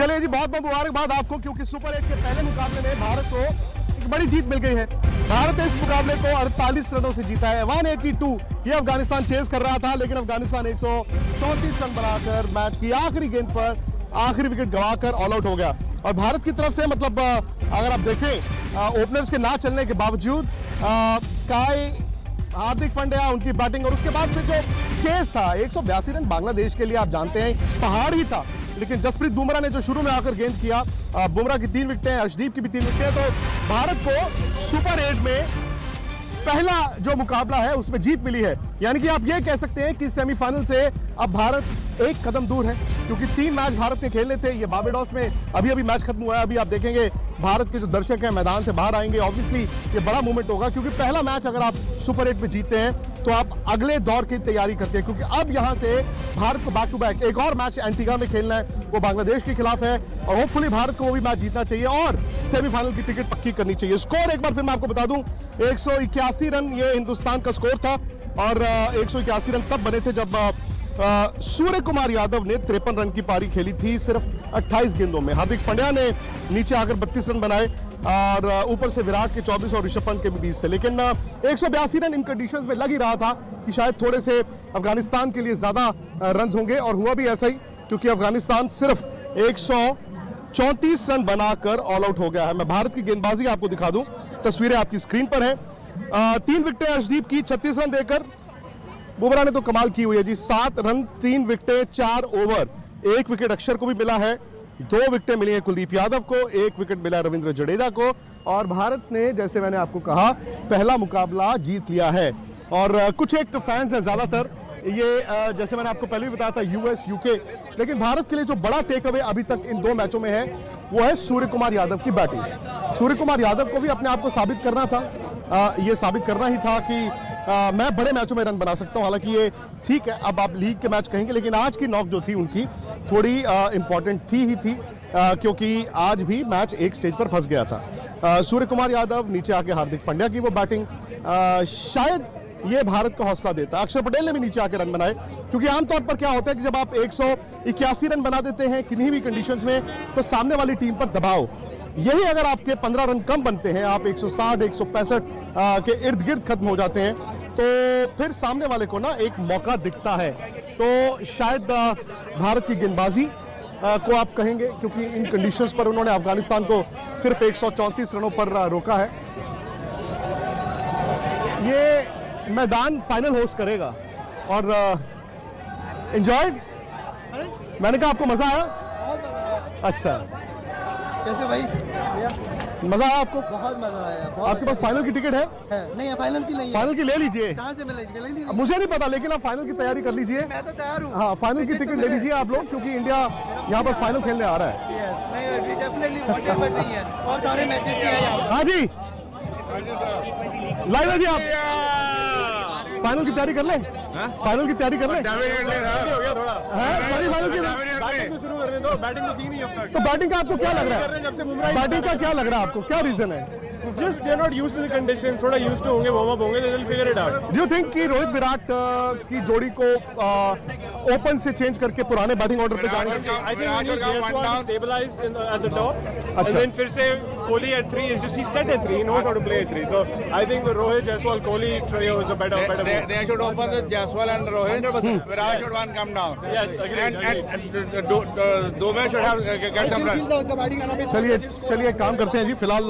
चलिए जी, बहुत बहुत मुबारकबाद आपको, क्योंकि सुपर 8 के पहले मुकाबले में भारत को एक बड़ी जीत मिल गई है। भारत ने इस मुकाबले को 48 रनों से जीता है। 182 ये अफगानिस्तान चेज कर रहा था, लेकिन अफगानिस्तान 134 रन बनाकर मैच की आखिरी गेंद पर आखिरी विकेट गंवाकर ऑल आउट हो गया। और भारत की तरफ से मतलब अगर आप देखें ओपनर्स के ना चलने के बावजूद स्काई, हार्दिक पांड्या, उनकी बैटिंग और उसके बाद फिर जो चेस था 182 रन बांग्लादेश के लिए आप जानते हैं पहाड़ ही था। लेकिन जसप्रीत बुमराह ने जो शुरू में आकर गेंद किया, बुमराह की 3 विकेटें, अर्शदीप की भी 3 विकेटें, तो भारत को सुपर 8 में पहला जो मुकाबला है उसमें जीत मिली है। यानी कि आप ये कह सकते हैं कि सेमीफाइनल से अब भारत एक कदम दूर है, क्योंकि 3 मैच भारत ने खेलने थे। ये बारबाडोस में अभी मैच खत्म हुआ है। अभी आप देखेंगे भारत के जो दर्शक हैं मैदान से बाहर आएंगे। ऑब्वियसली ये बड़ा मूवमेंट होगा, क्योंकि पहला मैच अगर आप सुपर 8 में जीतते हैं तो आप अगले दौर की तैयारी करते हैं, क्योंकि अब यहां से भारत को बैक टू बैक एक और मैच एंटीगा में खेलना है, वो बांग्लादेश के खिलाफ है, और होपफुली भारत को वो भी मैच जीतना चाहिए और सेमीफाइनल की टिकट पक्की करनी चाहिए। स्कोर एक बार फिर मैं आपको बता दूं, 181 रन ये हिंदुस्तान का स्कोर था, और 181 रन तब बने थे जब सूर्य कुमार यादव ने 53 रन की पारी खेली थी सिर्फ 28 गेंदों में। हार्दिक पांड्या ने नीचे आकर 32 रन बनाए, और ऊपर से विराट के 24 और ऋषभ पंत के भी 20 थे। लेकिन 182 रन इन कंडीशंस में लग ही रहा था कि शायद थोड़े से अफगानिस्तान के लिए ज्यादा रन होंगे, और हुआ भी ऐसा ही, क्योंकि अफगानिस्तान सिर्फ 134 रन बनाकर ऑल आउट हो गया है। मैं भारत की गेंदबाजी आपको दिखा दूं, तस्वीरें आपकी स्क्रीन पर है। 3 विकेटें अर्शदीप की 36 रन देकर। बुमराह ने तो कमाल की हुई है जी, 7 रन 3 विकेटें 4 ओवर। 1 विकेट अक्षर को भी मिला है, 2 विकेटें मिली हैं कुलदीप यादव को, 1 विकेट मिला रविंद्र जडेजा को, और भारत ने जैसे मैंने आपको कहा पहला मुकाबला जीत लिया है। और कुछ एक फैंस हैं ज्यादातर ये जैसे मैंने आपको पहले भी बताया था यूएस यूके, लेकिन भारत के लिए जो बड़ा टेक अवे अभी तक इन 2 मैचों में है वो है सूर्य कुमार यादव की बैटिंग। सूर्य कुमार यादव को भी अपने आप को साबित करना था, ये साबित करना ही था कि मैं बड़े मैचों में रन बना सकता हूं। हालांकि ये ठीक है, अब आप लीग के मैच कहेंगे, लेकिन आज की नॉक जो थी उनकी थोड़ी इंपॉर्टेंट थी, क्योंकि आज भी मैच एक स्टेज पर फंस गया था। सूर्य कुमार यादव, नीचे आके हार्दिक पांड्या की वो बैटिंग, शायद ये भारत को हौसला देता है। अक्षर पटेल ने भी नीचे आके रन बनाए, क्योंकि आमतौर पर क्या होता है कि जब आप 181 रन बना देते हैं किन्हीं भी कंडीशंस में, तो सामने वाली टीम पर दबाव, यही अगर आपके 15 रन कम बनते हैं, आप 160 165 के इर्द गिर्द खत्म हो जाते हैं, तो फिर सामने वाले को ना एक मौका दिखता है। तो शायद भारत की गेंदबाजी को आप कहेंगे, क्योंकि इन कंडीशंस पर उन्होंने अफगानिस्तान को सिर्फ 134 रनों पर रोका है। ये मैदान फाइनल होस्ट करेगा, और एंजॉयड, मैंने कहा आपको मजा आया? अच्छा, कैसे भाई भैया? मजा आया आपको? बहुत मजा आया। आपके पास फाइनल की टिकट है? नहीं है, फाइनल की नहीं है। फाइनल की ले लीजिए। कहाँ से मिलेगी? मुझे नहीं पता, लेकिन आप फाइनल की तैयारी कर लीजिए। मैं तो तैयार हूँ। हाँ, फाइनल की टिकट ले लीजिए आप लोग, क्योंकि इंडिया यहाँ पर फाइनल खेलने आ रहा है। नहीं है, और सारे मैचेस भी हैं यहाँ। हाँ जी, लाइव है जी। आप फाइनल की तैयारी कर लें, फाइनल की तैयारी कर लें। फाइनल की बैटिंग शुरू करने दो, बैटिंग तो की नहीं अब तक। तो बैटिंग का आपको क्या लग रहा है? बैटिंग का क्या लग रहा है आपको? क्या रीजन है? Just they're not used to the conditions, थोड़ा used to होंगे, वार्म अप होंगे, they will figure it out. Do you think कि रोहित विराट की जोड़ी को ओपन से चेंज करके पुराने बैटिंग ऑर्डर पे जाएंगे? I think we need Jaiswal to stabilize at the top, and then फिर से Kohli at 3 is just, he's set at 3, he knows how to play at 3. So I think the Rohit, Jaiswal, Kohli trio is a better move. They should open with Jaiswal and Rohit. 100%. Virat should one come down. Yes, agreed. And Dubey should have get some runs. चलिए एक काम करते हैं जी, फिलहाल